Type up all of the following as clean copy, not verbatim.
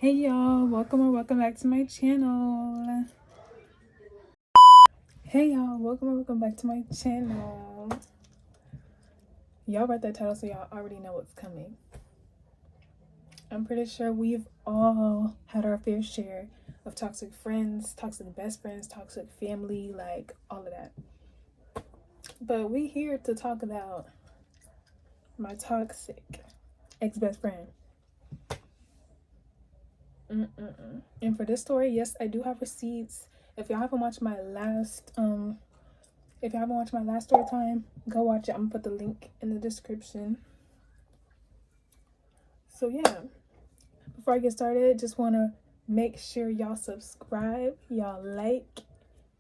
Hey y'all, welcome or welcome back to my channel. Hey y'all, welcome or welcome back to my channel. Y'all read that title, so y'all already know what's coming. I'm pretty sure we've all had our fair share of toxic friends, toxic best friends, toxic family, like all of that. But we here to talk about my toxic ex-best friend. And for this story, yes, I do have receipts. If y'all haven't watched my last story time, go watch it. I'm gonna put the link in the description. So yeah, before I get started, just wanna make sure y'all subscribe, y'all like,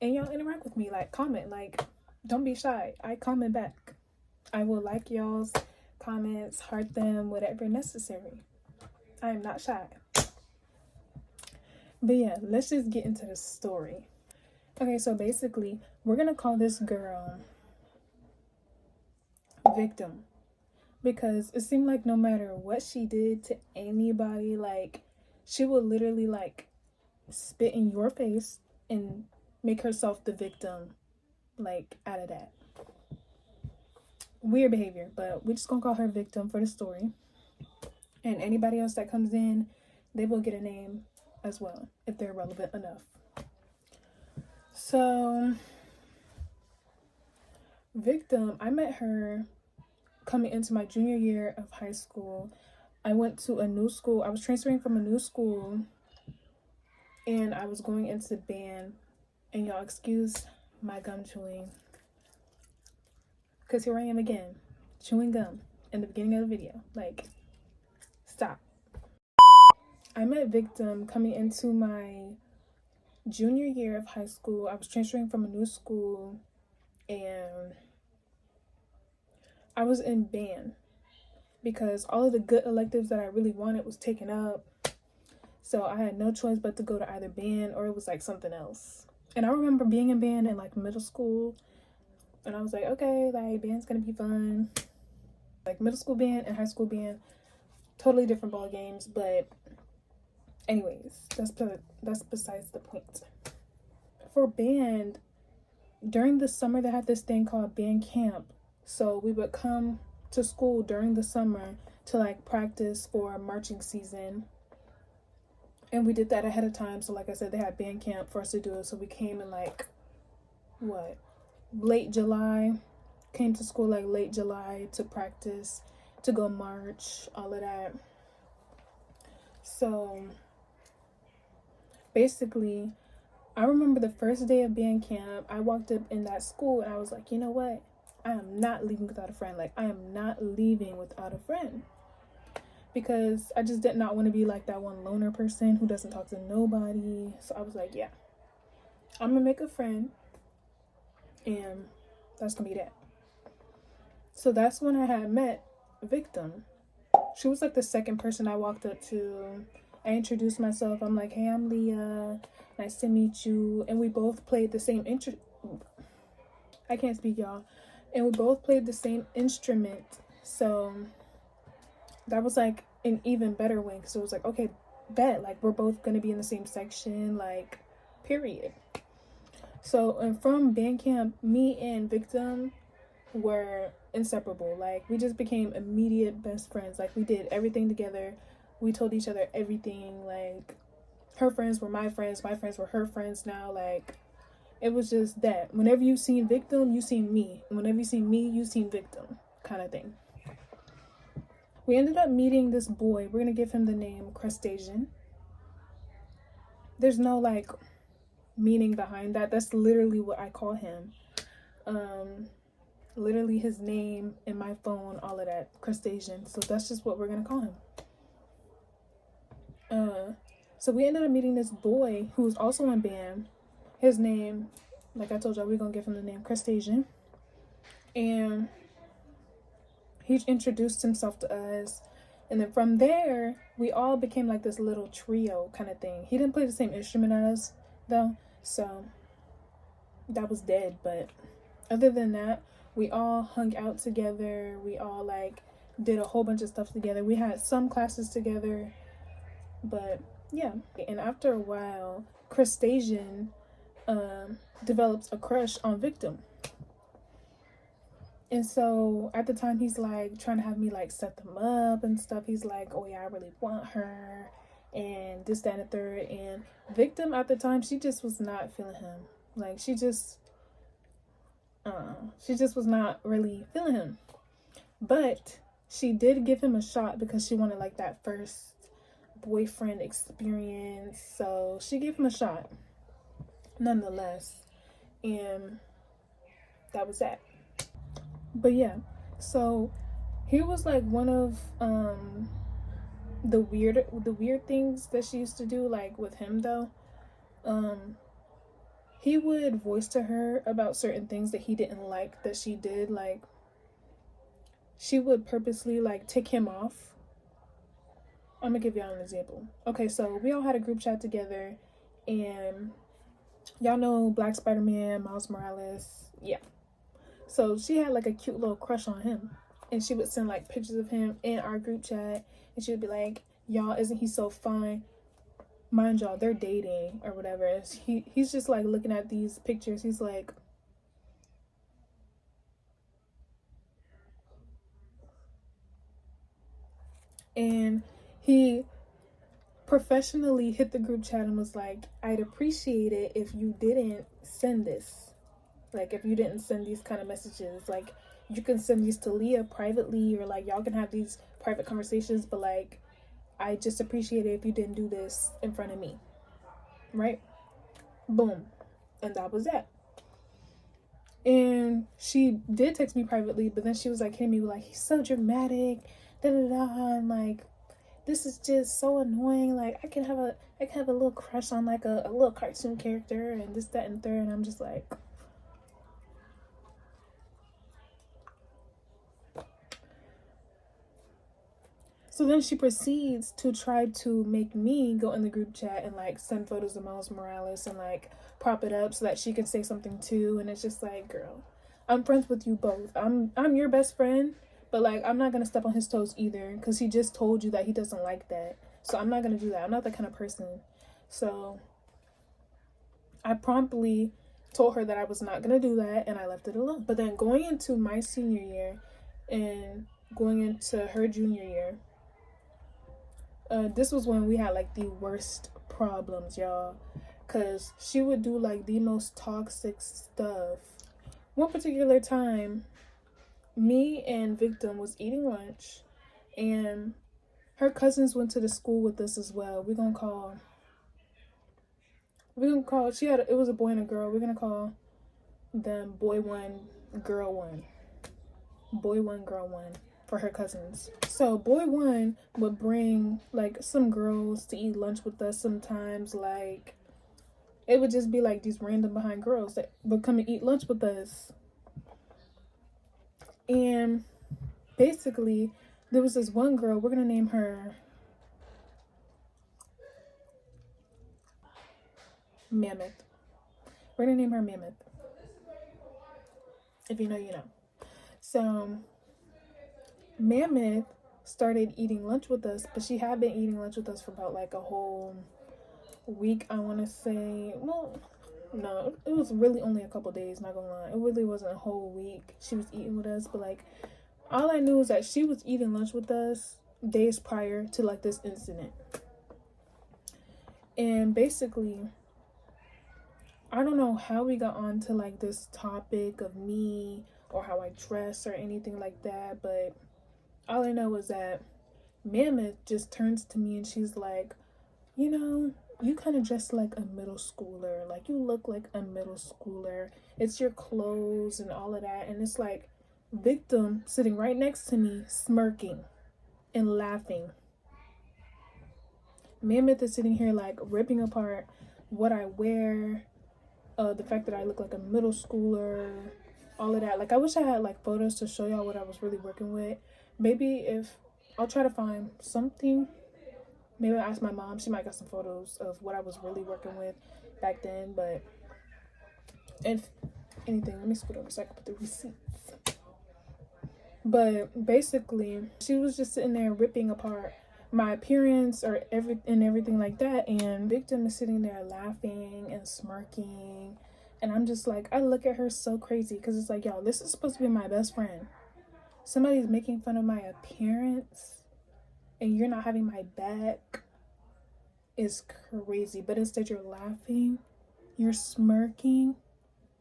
and y'all interact with me. Like, comment, like, don't be shy. I comment back. I will like y'all's comments, heart them, whatever necessary. I am not shy. But yeah, let's just get into the story. Okay, so basically, we're gonna call this girl Victim, because it seemed like no matter what she did to anybody, like, she would literally like spit in your face and make herself the victim, like, out of that. Weird behavior, but we're just gonna call her Victim for the story. And anybody else that comes in, they will get a name as well if they're relevant enough. So Victim, I met her coming into my junior year of high school. I went to a new school. I was transferring from a new school and I was going into band. And y'all excuse my gum chewing, because here I am again, chewing gum in the beginning of the video. Like, stop. I met Victim coming into my junior year of high school. I was transferring from a new school and I was in band because all of the good electives that I really wanted was taken up. So I had no choice but to go to either band or it was like something else. And I remember being in band in like middle school and I was like, okay, like, band's gonna be fun. Like, middle school band and high school band, totally different ball games. But anyways, that's besides the point. For band, during the summer they had this thing called band camp. So we would come to school during the summer to like practice for marching season, and we did that ahead of time. So like I said, they had band camp for us to do it. So we came in like late July, came to school like late July to practice, to go march, all of that. So basically, I remember the first day of band camp, I walked up in that school and I was like, you know what? I am not leaving without a friend. Like, I am not leaving without a friend. Because I just did not want to be like that one loner person who doesn't talk to nobody. So I was like, yeah, I'm going to make a friend. And that's going to be that. So that's when I had met Victim. She was like the second person I walked up to. I introduced myself. I'm like, hey, I'm Leah. Nice to meet you. And we both played the same I can't speak, y'all. And we both played the same instrument. So that was like an even better way. So it was like, okay, bet. Like, we're both going to be in the same section. Like, period. So, and from band camp, me and Victim were inseparable. Like, we just became immediate best friends. Like, we did everything together. We told each other everything. Like, her friends were my friends were her friends now. Like, it was just that whenever you seen Victim, you seen me, and whenever you seen me, you seen Victim, kind of thing. We ended up meeting this boy. We're gonna give him the name Crustacean. There's no like meaning behind that. That's literally what I call him. Literally his name in my phone, all of that, Crustacean. So that's just what we're gonna call him. So we ended up meeting this boy who was also in band. His name, like I told y'all, we're gonna give him the name Crustacean. And he introduced himself to us. And then from there, we all became like this little trio kind of thing. He didn't play the same instrument as us, though. So that was dead. But other than that, we all hung out together. We all like did a whole bunch of stuff together. We had some classes together. But yeah, and after a while, Crustacean develops a crush on Victim. And so at the time, he's like trying to have me like set them up and stuff. He's like, oh yeah, I really want her, and this, that, and the third. And Victim at the time, she just was not feeling him. Like she just was not really feeling him. But she did give him a shot because she wanted like that first boyfriend experience. So she gave him a shot, nonetheless, and that was that. But yeah, so he was like one of the weird things that she used to do, like with him though. He would voice to her about certain things that he didn't like that she did. Like she would purposely like tick him off. I'm gonna give y'all an example. Okay, so we all had a group chat together, and y'all know Black Spider-Man, Miles Morales. Yeah. So she had like a cute little crush on him. And she would send like pictures of him in our group chat. And she would be like, y'all, isn't he so fine? Mind y'all, they're dating or whatever. He's just like looking at these pictures. He's like, and he professionally hit the group chat and was like, I'd appreciate it if you didn't send this. Like, if you didn't send these kind of messages. Like, you can send these to Leah privately, or like y'all can have these private conversations, but like, I just appreciate it if you didn't do this in front of me. Right? Boom. And that was that. And she did text me privately, but then she was like hitting me like, he's so dramatic, da da da, and like, this is just so annoying. Like, I can have a little crush on like a little cartoon character and this, that, and third. And I'm just like, so then she proceeds to try to make me go in the group chat and like send photos of Miles Morales and like prop it up so that she can say something too. And it's just like, girl, I'm friends with you both. I'm your best friend, but like, I'm not gonna step on his toes either, because he just told you that he doesn't like that. So I'm not gonna do that. I'm not that kind of person. So I promptly told her that I was not gonna do that, and I left it alone. But then going into my senior year and going into her junior year, this was when we had like the worst problems, y'all, because she would do like the most toxic stuff. One particular time, me and Victim was eating lunch, and her cousins went to the school with us as well. We're gonna call it was a boy and a girl. We're gonna call them boy one, girl one. Boy one, girl one, for her cousins. So boy one would bring like some girls to eat lunch with us sometimes. Like, it would just be like these random behind girls that would come and eat lunch with us. And basically, there was this one girl, we're gonna name her Mammoth. We're gonna name her Mammoth. If you know, you know. So Mammoth started eating lunch with us, but she had been eating lunch with us for about like a whole week, I want to say. Well, no, it was really only a couple days, not gonna lie. It really wasn't a whole week she was eating with us, but like, all I knew is that she was eating lunch with us days prior to like this incident. And basically, I don't know how we got on to like this topic of me or how I dress or anything like that, but all I know is that Mammoth just turns to me and she's like, you know, you kind of dress like a middle schooler. Like, you look like a middle schooler. It's your clothes and all of that. And it's like Victim sitting right next to me, smirking and laughing. Mammoth is sitting here like ripping apart what I wear, the fact that I look like a middle schooler, all of that. Like, I wish I had like photos to show y'all what I was really working with. Maybe if I'll try to find something. Maybe I'll ask my mom. She might got some photos of what I was really working with back then. But if anything, let me scoot over so I can put the receipts. But basically, she was just sitting there ripping apart my appearance or everything like that. And Victim is sitting there laughing and smirking, and I'm just like, I look at her so crazy because it's like, y'all, this is supposed to be my best friend. Somebody's making fun of my appearance, and you're not having my back. Is crazy. But instead, you're laughing, you're smirking.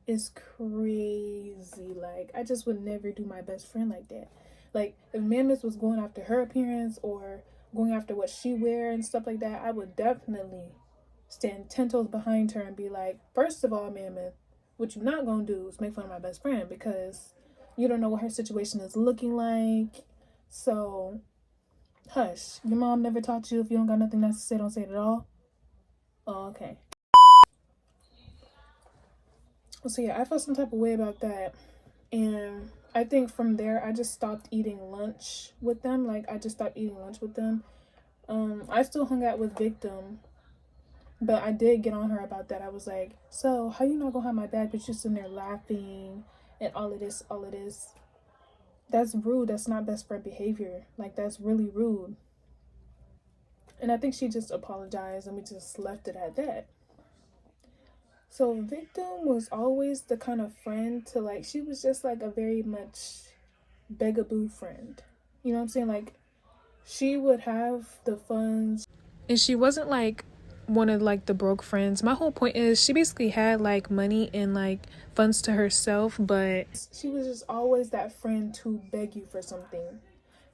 Is crazy. Like, I just would never do my best friend like that. Like, if Mammoth was going after her appearance or going after what she wear and stuff like that, I would definitely stand 10 toes behind her and be like, first of all, Mammoth, what you're not gonna do is make fun of my best friend, because you don't know what her situation is looking like. So hush. Your mom never taught you if you don't got nothing nice to say, don't say it at all? Oh, okay. So yeah, I felt some type of way about that. And I think from there, I just stopped eating lunch with them. Like, I just stopped eating lunch with them. I still hung out with Victim, but I did get on her about that. I was like, so how you not gonna have my back, but you're sitting there laughing and all of this, all of this. That's rude. That's not best friend behavior. Like, that's really rude. And I think she just apologized and we just left it at that. So Victim was always the kind of friend to, like, she was just like a very much begaboo friend. You know what I'm saying? Like, she would have the funds. And she wasn't like one of like the broke friends. My whole point is she basically had like money and like funds to herself, but she was just always that friend to beg you for something.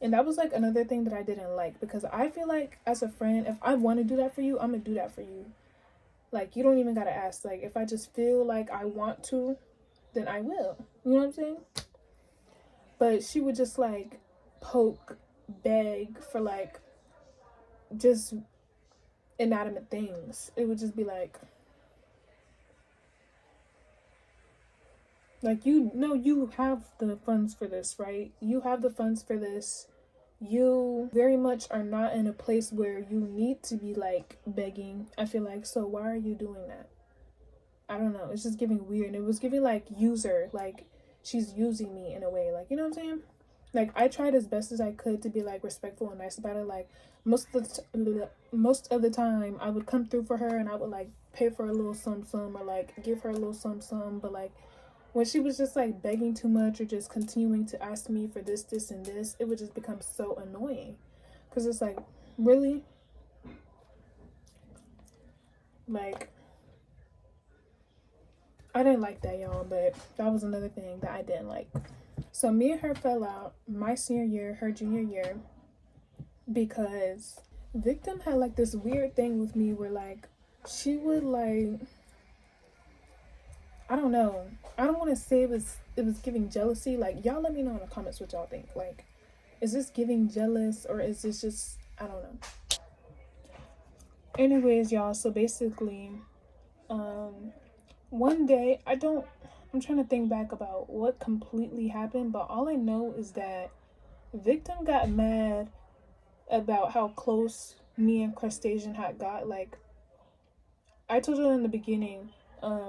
And that was like another thing that I didn't like, because I feel like as a friend, if I want to do that for you, I'm gonna do that for you. Like, you don't even gotta ask. Like, if I just feel like I want to, then I will. You know what I'm saying? But she would just like poke, beg for like just inanimate things. It would just be like you know, you have the funds for this, right? You have the funds for this. You very much are not in a place where you need to be like begging, I feel like. So why are you doing that? I don't know. It's just giving weird. And it was giving like user, like she's using me in a way. Like, you know what I'm saying? Like, I tried as best as I could to be like respectful and nice about it. Like, most of the time I would come through for her and I would like pay for a little some or like give her a little some. But like, when she was just like begging too much or just continuing to ask me for this and this, it would just become so annoying. Because it's like, really? Like, I didn't like that, y'all, but that was another thing that I didn't like. So me and her fell out my senior year, her junior year, because Victim had like this weird thing with me where like she would like, I don't know. I don't want to say it was giving jealousy. Like, y'all let me know in the comments what y'all think. Like, is this giving jealous or is this just, I don't know. Anyways, y'all, so basically, one day, I'm trying to think back about what completely happened, but all I know is that Victim got mad about how close me and Crustacean had got. Like, I told you in the beginning,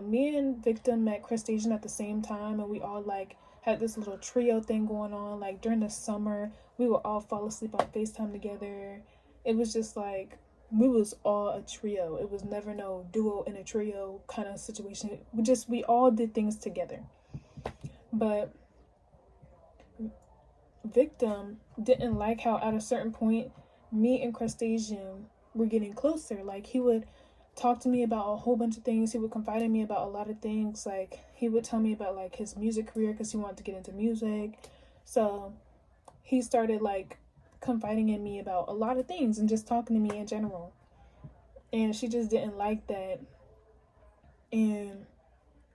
me and Victim met Crustacean at the same time, and we all like had this little trio thing going on. Like, during the summer, we would all fall asleep on FaceTime together. It was just like, we was all a trio. It was never no duo in a trio kind of situation. We all did things together. But Victim didn't like how at a certain point me and Crustacean were getting closer. Like, he would talk to me about a whole bunch of things. He would confide in me about a lot of things. Like, he would tell me about like his music career because he wanted to get into music. So he started like confiding in me about a lot of things and just talking to me in general. And she just didn't like that. And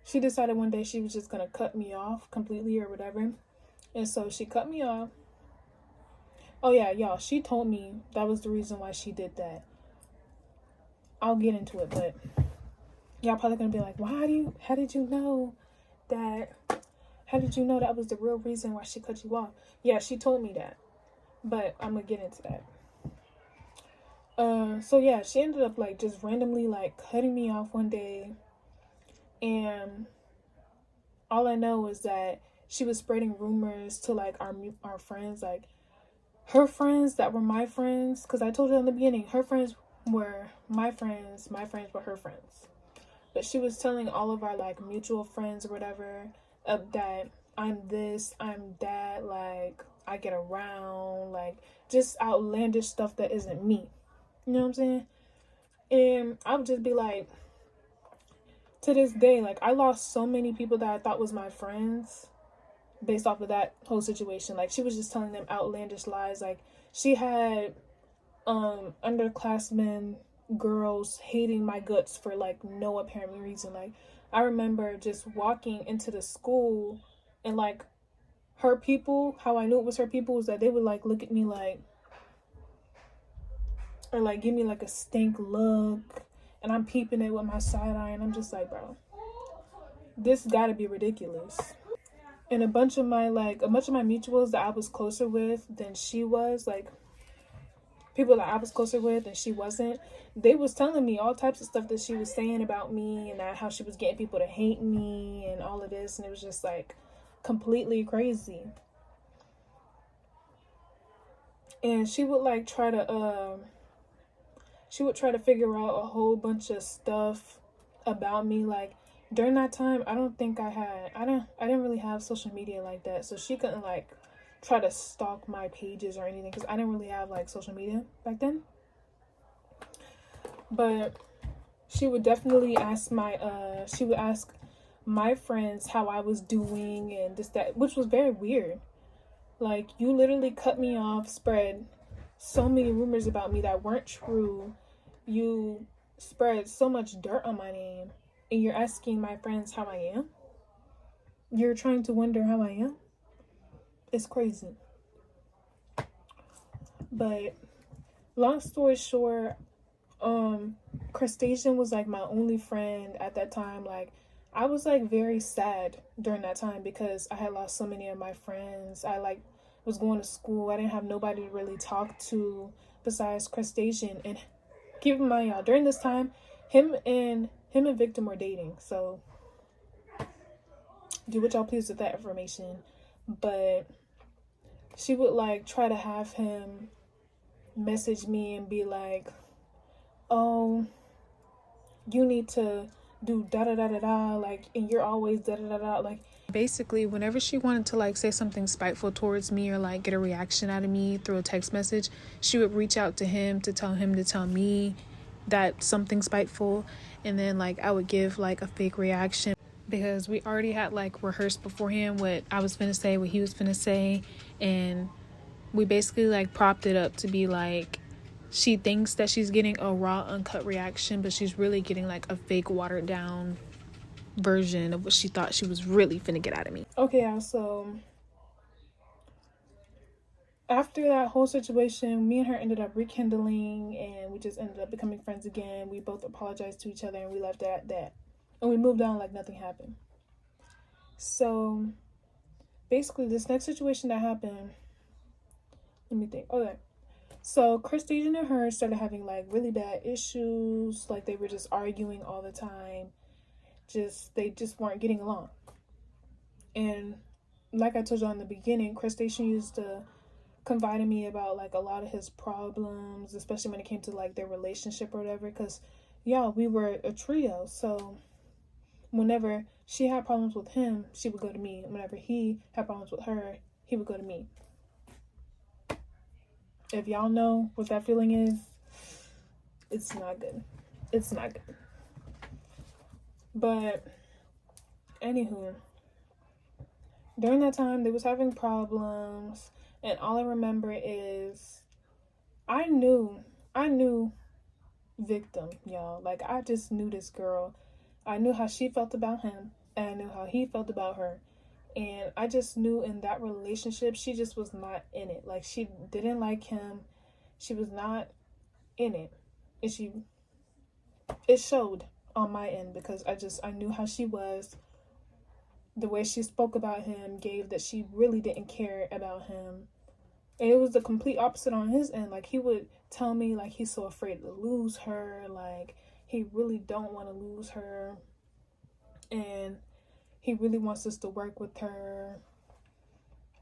she decided one day she was just gonna cut me off completely or whatever. And so she cut me off. Oh yeah, y'all, she told me that was the reason why she did that. I'll get into it, but y'all probably gonna be like, how did you know that was the real reason why she cut you off? Yeah, she told me that, but I'm gonna get into that. So yeah, she ended up like just randomly like cutting me off one day, and all I know is that she was spreading rumors to like our friends, like her friends that were my friends, because I told you in the beginning, her friends were my friends were her friends. But she was telling all of our like mutual friends or whatever that I'm this, I'm that, like I get around, like just outlandish stuff that isn't me. You know what I'm saying? And I would just be like, to this day, like I lost so many people that I thought was my friends based off of that whole situation. Like she was just telling them outlandish lies. Like she had underclassmen girls hating my guts for like no apparent reason. Like I remember just walking into the school and like her people, how I knew it was her people was that they would like look at me like, or like give me like a stink look, and I'm peeping it with my side eye, and I'm just like, bro, this gotta be ridiculous. And a bunch of my mutuals that I was closer with than she was, like people that I was closer with and she wasn't, they was telling me all types of stuff that she was saying about me, and that how she was getting people to hate me and all of this, and it was just like completely crazy. And she would like try to figure out a whole bunch of stuff about me. Like during that time, I didn't really have social media like that, so she couldn't like try to stalk my pages or anything, because I didn't really have like social media back then. But she would definitely ask my friends how I was doing and this that, which was very weird. Like you literally cut me off, spread so many rumors about me that weren't true. You spread so much dirt on my name, and you're asking my friends how I am. You're trying to wonder how I am. It's crazy. But long story short, Crustacean was like my only friend at that time. Like I was like very sad during that time because I had lost so many of my friends. I like was going to school. I didn't have nobody to really talk to besides Crustacean. And keep in mind, y'all, during this time, him and Victim were dating. So do what y'all please with that information. But she would like try to have him message me and be like, oh, you need to do da da da da da, like, and you're always da da da da. Like basically whenever she wanted to like say something spiteful towards me or like get a reaction out of me through a text message, she would reach out to him to tell me that something spiteful, and then like I would give like a fake reaction because we already had like rehearsed beforehand what I was finna say, what he was finna say, and we basically like propped it up to be like she thinks that she's getting a raw uncut reaction, but she's really getting like a fake watered down version of what she thought she was really finna get out of me. Okay, yeah, so after that whole situation, me and her ended up rekindling, and we just ended up becoming friends again. We both apologized to each other, and we left it at that, and we moved on like nothing happened. So basically this next situation that happened, let me think. Okay, so Christine and her started having like really bad issues. Like they were just arguing all the time. They just weren't getting along. And like I told you in the beginning, Crustacean used to confide in me about like a lot of his problems, especially when it came to like their relationship or whatever. Because yeah, we were a trio. So whenever she had problems with him, she would go to me. Whenever he had problems with her, he would go to me. If y'all know what that feeling is, it's not good. It's not good. But anywho, during that time they was having problems, and all I remember is I knew Victim, y'all. Like I just knew this girl. I knew how she felt about him, and I knew how he felt about her. And I just knew in that relationship she just was not in it. Like she didn't like him. She was not in it. And it showed on my end because I knew how she was. The way she spoke about him gave that she really didn't care about him. And it was the complete opposite on his end. Like he would tell me like he's so afraid to lose her, like he really don't want to lose her, and he really wants us to work with her.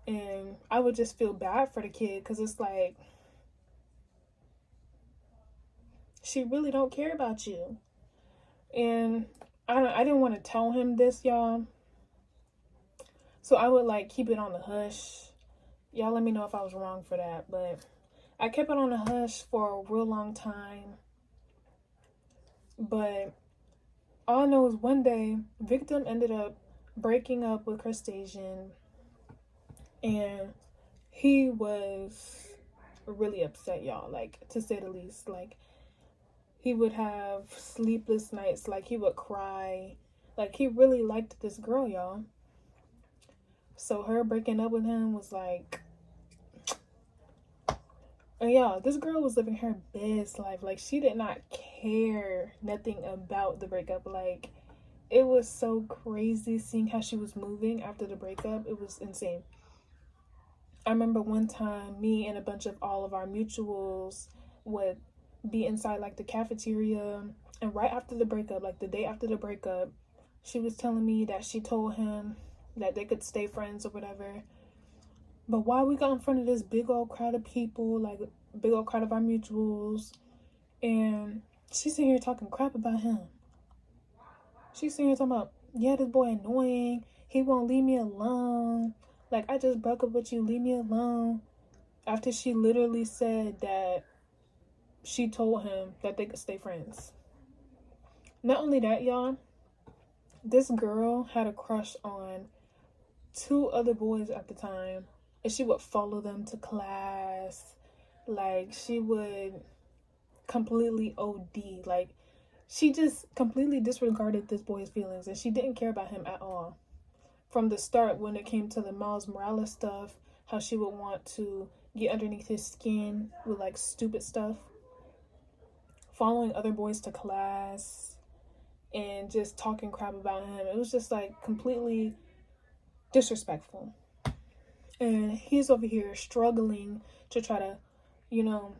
And I would just feel bad for the kid because it's like, she really don't care about you. And I didn't want to tell him this, y'all. So I would like keep it on the hush. Y'all let me know if I was wrong for that. But I kept it on the hush for a real long time. But all I know is one day, Victim ended up breaking up with Crustacean. And he was really upset, y'all. Like, to say the least. Like, he would have sleepless nights. Like, he would cry. Like, he really liked this girl, y'all. So her breaking up with him was like, and yeah, this girl was living her best life. Like, she did not care nothing about the breakup. Like, it was so crazy seeing how she was moving after the breakup. It was insane. I remember one time me and a bunch of all of our mutuals would be inside like the cafeteria, and right after the breakup, like the day after the breakup, she was telling me that she told him that they could stay friends or whatever. But while we got in front of this big old crowd of people, like big old crowd of our mutuals, and she's sitting here talking crap about him. She's sitting here talking about, yeah, this boy annoying. He won't leave me alone. Like, I just broke up with you. Leave me alone. After she literally said that she told him that they could stay friends. Not only that, y'all, this girl had a crush on 2 other boys at the time. And she would follow them to class. Like, she would completely OD. Like, she just completely disregarded this boy's feelings. And she didn't care about him at all. From the start, when it came to the Miles Morales stuff, how she would want to get underneath his skin with, like, stupid stuff. Following other boys to class. And just talking crap about him. It was just, like, completely disrespectful. And he's over here struggling to try to, you know,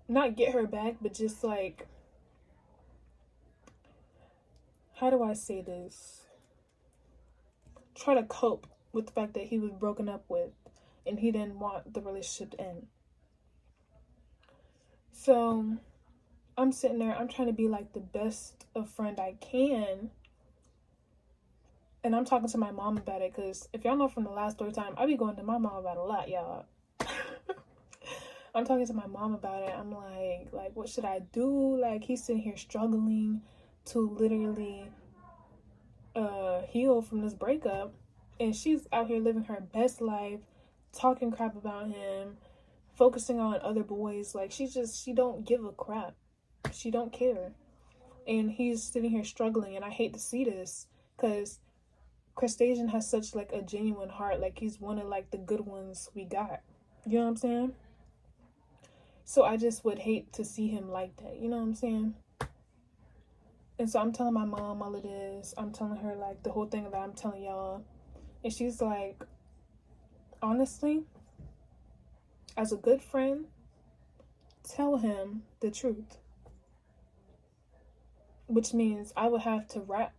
not get her back, but just like, how do I say this? Try to cope with the fact that he was broken up with and he didn't want the relationship to end. So I'm sitting there, I'm trying to be like the best of friend I can. And I'm talking to my mom about it, because if y'all know from the last story time, I be going to my mom about a lot, y'all. I'm talking to my mom about it. I'm like, what should I do? Like, he's sitting here struggling to literally heal from this breakup. And she's out here living her best life, talking crap about him, focusing on other boys. Like, she don't give a crap. She don't care. And he's sitting here struggling, and I hate to see this, because Crustacean has such like a genuine heart. Like, he's one of like the good ones we got. You know what I'm saying? So I just would hate to see him like that. You know what I'm saying? And so I'm telling my mom all of this. I'm telling her like the whole thing that I'm telling y'all. And she's like, honestly, as a good friend, tell him the truth. Which means I would have to rap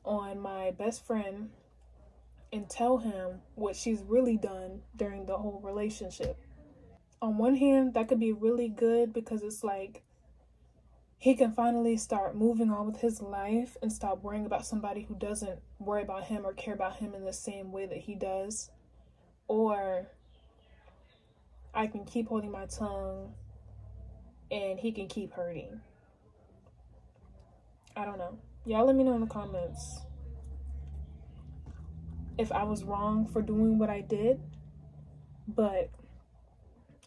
on my best friend and tell him what she's really done during the whole relationship. On one hand, that could be really good, because it's like he can finally start moving on with his life and stop worrying about somebody who doesn't worry about him or care about him in the same way that he does. Or I can keep holding my tongue and he can keep hurting. I don't know. Y'all let me know in the comments if I was wrong for doing what I did. But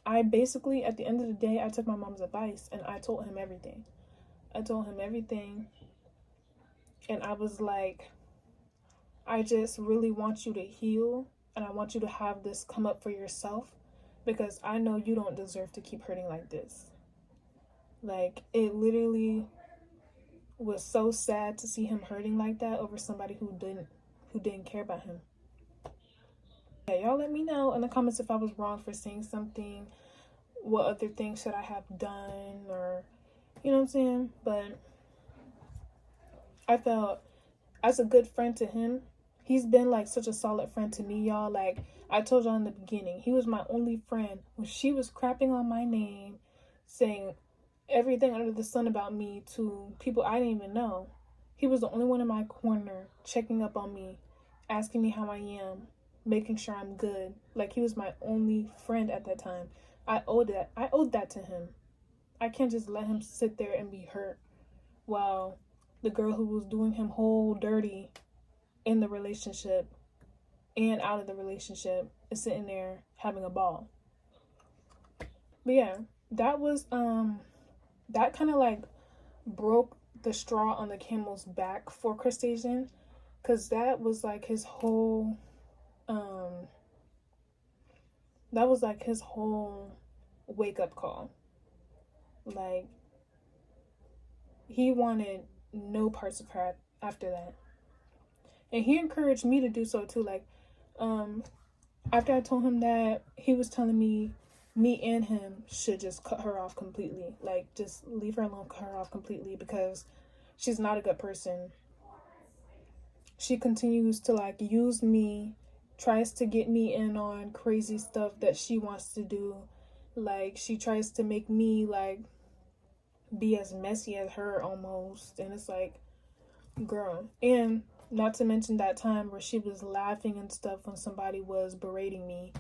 I basically, at the end of the day, I took my mom's advice and I told him everything. And I was like, I just really want you to heal, and I want you to have this come up for yourself, because I know you don't deserve to keep hurting like this. Like, it literally was so sad to see him hurting like that over somebody who didn't care about him. Yeah, y'all let me know in the comments if I was wrong for saying something. What other things should I have done, or you know what I'm saying? But I felt, as a good friend to him, He's been like such a solid friend to me, y'all. Like I told y'all in the beginning, he was my only friend when she was crapping on my name, saying everything under the sun about me to people I didn't even know. He was the only one in my corner checking up on me, asking me how I am, making sure I'm good. Like he was my only friend at that time. I owed that to him. I can't just let him sit there and be hurt while the girl who was doing him whole dirty in the relationship and out of the relationship is sitting there having a ball. But yeah, that was that kind of like broke the straw on the camel's back for Crustacean, because that was like his whole wake up call. Like he wanted no parts of her after that, and he encouraged me to do so too. Like after I told him that, he was telling me and him should just cut her off completely. Like just leave her alone, cut her off completely, because she's not a good person. She continues to like use me, tries to get me in on crazy stuff that she wants to do. Like she tries to make me like be as messy as her almost. And it's like, girl. And not to mention that time where she was laughing and stuff when somebody was berating me,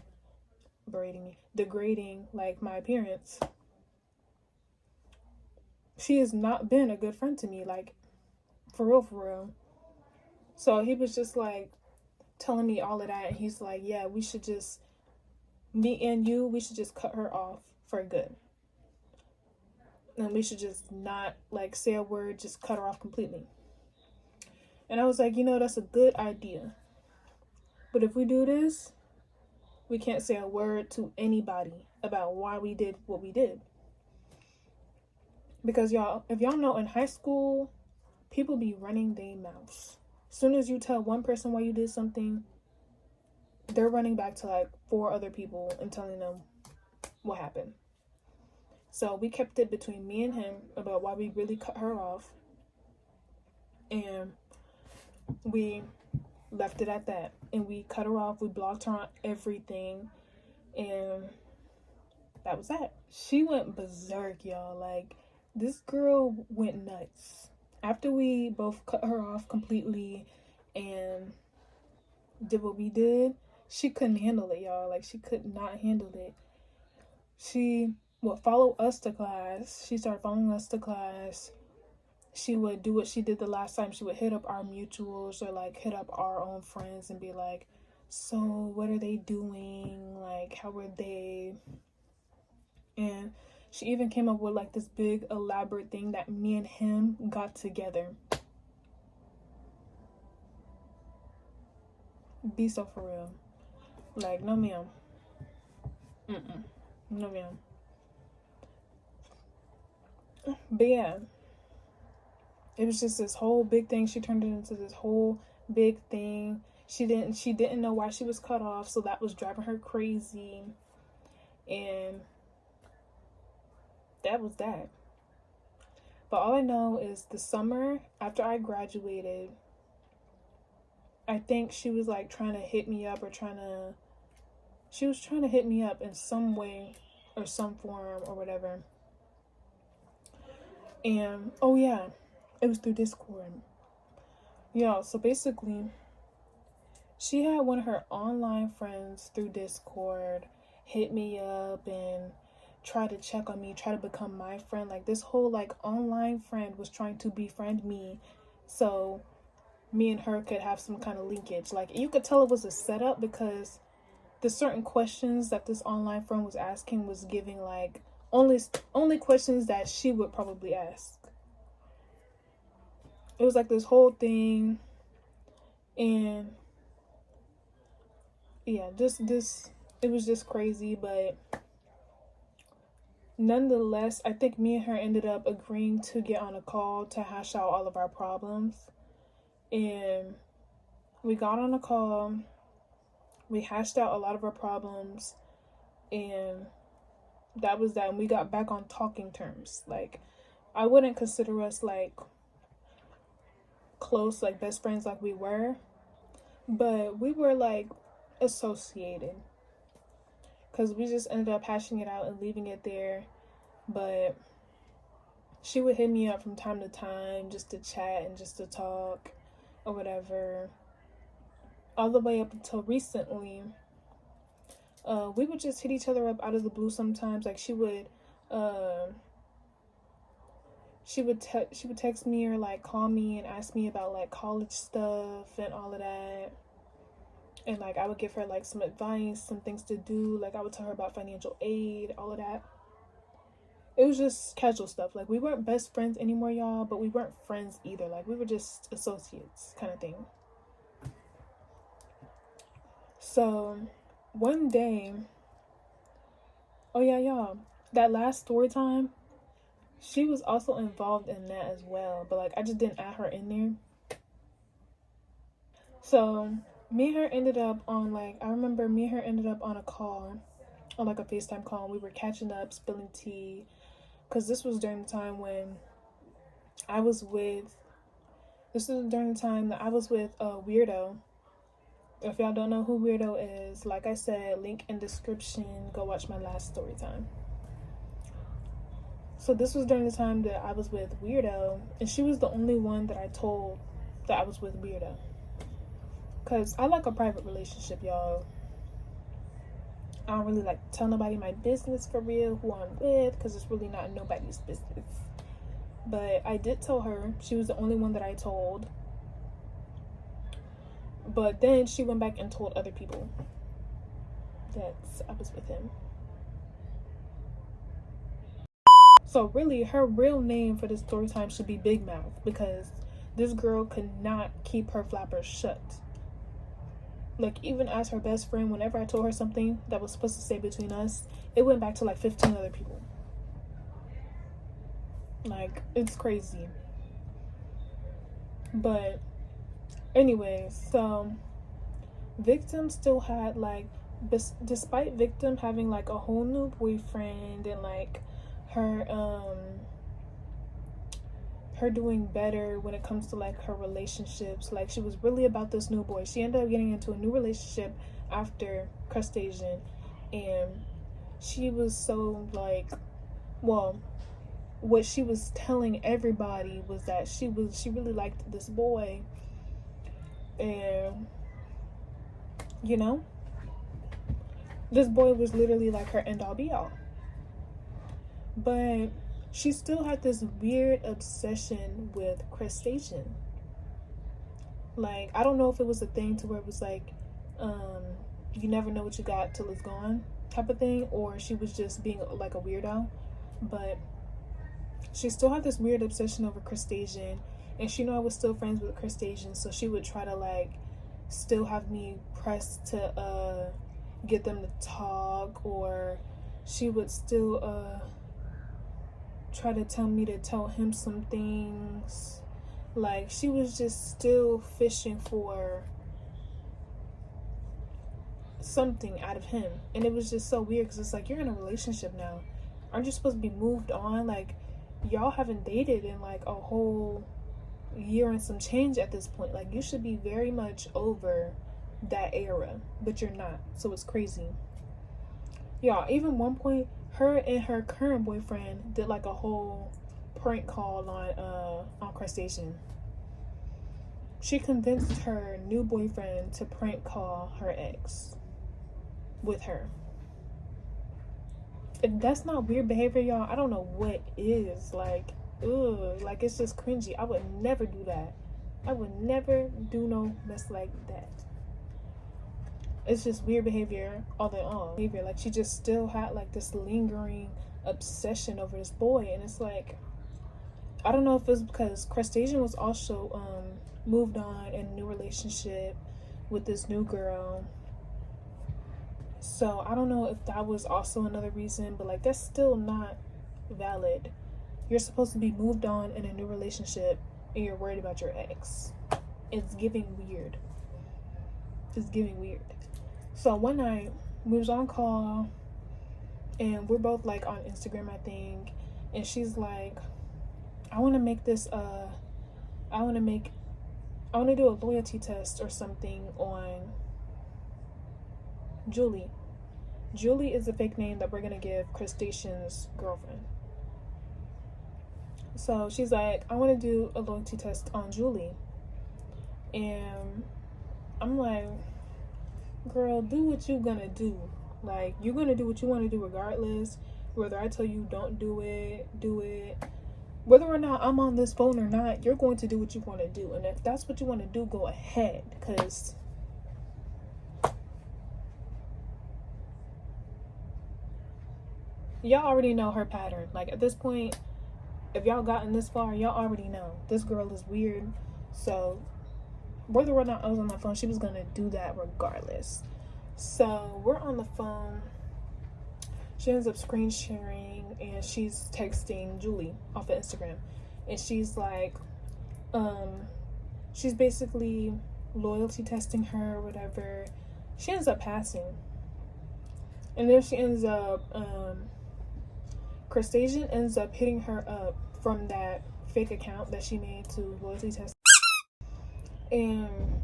degrading like my appearance. She has not been a good friend to me, like for real. So he was just like telling me all of that, and he's like, yeah, we should just cut her off for good. And we should just not like say a word, just cut her off completely. And I was like, that's a good idea. But if we do this, we can't say a word to anybody about why we did what we did. Because y'all, if y'all know, in high school, people be running their mouths. As soon as you tell one person why you did something, they're running back to like 4 other people and telling them what happened. So we kept it between me and him about why we really cut her off. And we left it at that. And we cut her off. We blocked her on everything. And that was that. She went berserk, y'all. Like, this girl went nuts. After we both cut her off completely and did what we did, she couldn't handle it, y'all. Like, she could not handle it. She would follow us to class. She started following us to class. She would do what she did the last time. She would hit up our mutuals or like hit up our own friends and be like, so what are they doing? Like, how are they? And she even came up with like this big elaborate thing that me and him got together. Be so for real. Like, no ma'am. No ma'am. But yeah, it was just this whole big thing. She turned it into this whole big thing. She didn't know why she was cut off, so that was driving her crazy. And that was that. But all I know is the summer after I graduated, I think she was like trying to hit me up she was trying to hit me up in some way or some form or whatever. And oh yeah, it was through Discord. Yeah, so basically she had one of her online friends through Discord hit me up and try to check on me, try to become my friend. Like, this whole like online friend was trying to befriend me so me and her could have some kind of linkage. Like, you could tell it was a setup because the certain questions that this online friend was asking was giving like only questions that she would probably ask. It was like this whole thing. And yeah, it was just crazy. But nonetheless, I think me and her ended up agreeing to get on a call to hash out all of our problems. And we got on a call. We hashed out a lot of our problems. And that was that. And we got back on talking terms. Like, I wouldn't consider us like close, like best friends like we were. But we were like associated because we just ended up hashing it out and leaving it there. But she would hit me up from time to time just to chat and just to talk or whatever. All the way up until recently, we would just hit each other up out of the blue sometimes. Like uh, she would text me or like call me and ask me about like college stuff and all of that. And like I would give her like some advice, some things to do. Like I would tell her about financial aid, all of that. It was just casual stuff. Like we weren't best friends anymore, y'all, but we weren't friends either. Like we were just associates kind of thing. So one day, oh yeah, y'all, that last story time, she was also involved in that as well. But like I just didn't add her in there. So me and her ended up on like I remember me and her ended up on a call, on like a FaceTime call. We were catching up, spilling tea, because this was during the time when I was with. This is during the time that I was with Weirdo. If y'all don't know who Weirdo is, like I said, link in description. Go watch my last story time. So this was during the time that I was with Weirdo, and she was the only one that I told that I was with Weirdo. Cause I like a private relationship, y'all. I don't really like to tell nobody my business for real, who I'm with, because it's really not nobody's business. But I did tell her. She was the only one that I told. But then she went back and told other people that I was with him. So really, her real name for this story time should be Big Mouth, because this girl could not keep her flappers shut. Like, even as her best friend, whenever I told her something that was supposed to stay between us, it went back to like 15 other people. Like, it's crazy. But anyways, so Victim still had like, despite Victim having like a whole new boyfriend and like her her doing better when it comes to like her relationships, like she was really about this new boy. She ended up getting into a new relationship after Crustacean, and she was so like, well, what she was telling everybody was that she really liked this boy, and you know, this boy was literally like her end all be all. But she still had this weird obsession with Crustacean. Like, I don't know if it was a thing to where it was like, you never know what you got till it's gone type of thing, or she was just being like a weirdo. But she still had this weird obsession over Crustacean, and she knew I was still friends with Crustacean, so she would try to like still have me pressed to get them to talk, or she would still try to tell me to tell him some things. Like, she was just still fishing for something out of him. And it was just so weird, because it's like, you're in a relationship now. Aren't you supposed to be moved on? Like, y'all haven't dated in like a whole year and some change at this point. Like, you should be very much over that era, but you're not. So it's crazy. Y'all, even one point, her and her current boyfriend did like a whole prank call on Crustacean. She convinced her new boyfriend to prank call her ex with her. If that's not weird behavior, y'all, I don't know what is. Like, ugh, like, it's just cringy. I would never do that. I would never do no mess like that. It's just weird behavior all day long. Like, she just still had like this lingering obsession over this boy, and it's like, I don't know if it's because Crustacean was also moved on in a new relationship with this new girl. So I don't know if that was also another reason, but like, that's still not valid. You're supposed to be moved on in a new relationship and you're worried about your ex. It's giving weird. It's giving weird. So one night we was on call, and we're both like on Instagram, I think, and she's like, I want to make I want to do a loyalty test or something on Julie. Julie is the fake name that we're going to give Crustacean's girlfriend. So she's like, I want to do a loyalty test on Julie. And I'm like, girl, do what you gonna do. Like, you're gonna do what you want to do regardless. Whether I tell you don't do it, do it. Whether or not I'm on this phone or not, you're going to do what you want to do. And if that's what you want to do, go ahead. Because y'all already know her pattern. Like, at this point, if y'all gotten this far, y'all already know. This girl is weird. So, whether or not I was on the phone, she was going to do that regardless. So, we're on the phone. She ends up screen sharing and she's texting Julie off of Instagram. And she's like, she's basically loyalty testing her or whatever. She ends up passing. And then she ends up, Crustacean ends up hitting her up from that fake account that she made to loyalty test. And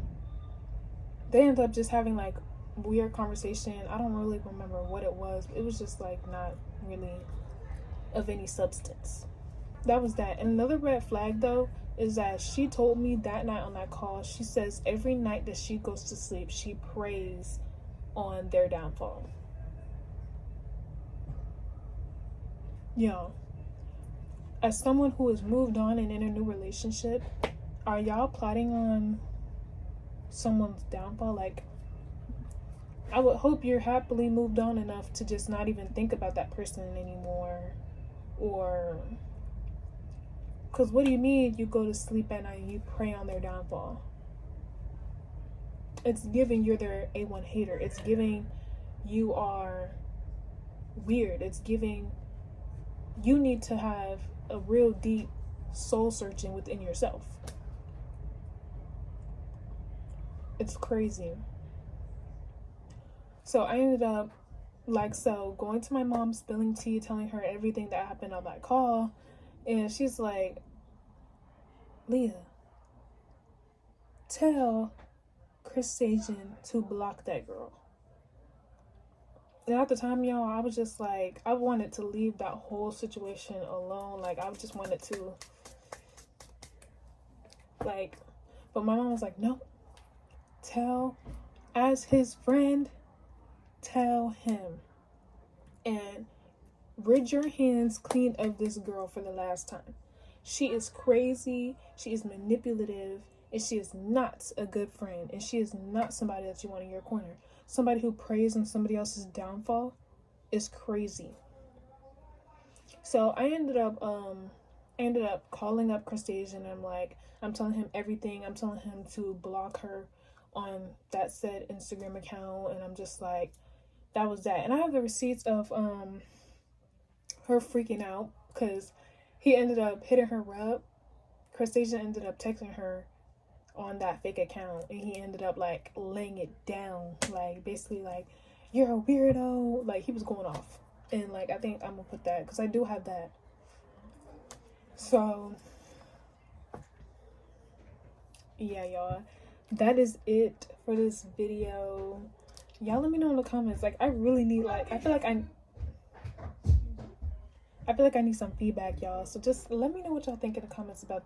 they end up just having like weird conversation. I don't really remember what it was. It was just like not really of any substance. That was that. And another red flag though is that she told me that night on that call, she says every night that she goes to sleep, she prays on their downfall. Yo, as someone who has moved on and in a new relationship, are y'all plotting on someone's downfall? Like, I would hope you're happily moved on enough to just not even think about that person anymore. Or, because what do you mean you go to sleep at night and you pray on their downfall? It's giving you're their A1 hater. It's giving you are weird. It's giving you need to have a real deep soul searching within yourself. It's crazy. So I ended up going to my mom, spilling tea, telling her everything that happened on that call. And she's like, Leah, tell Crustacean to block that girl. And at the time, y'all, I was just like, I wanted to leave that whole situation alone. Like, I just wanted to, like, but my mom was like, no, as his friend, tell him. And rid your hands clean of this girl for the last time. She is crazy, she is manipulative, and she is not a good friend. And she is not somebody that you want in your corner. Somebody who preys on somebody else's downfall is crazy. So I ended up calling up Crustacean. I'm telling him everything. I'm telling him to block her on that said Instagram account. And I'm just like, that was that. And I have the receipts of her freaking out because he ended up hitting her up. Crustacean ended up texting her on that fake account, and he ended up like laying it down, like basically like, you're a weirdo. Like, he was going off. And like, I think I'm gonna put that because I do have that. So yeah, y'all, that is it for this video. Y'all let me know in the comments. Like, I really need, like, I feel like I need some feedback, y'all. So just let me know what y'all think in the comments about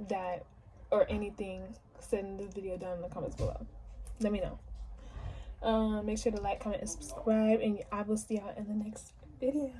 that or anything said in this video down in the comments below. Let me know. Make sure to like, comment, and subscribe, and I will see y'all in the next video.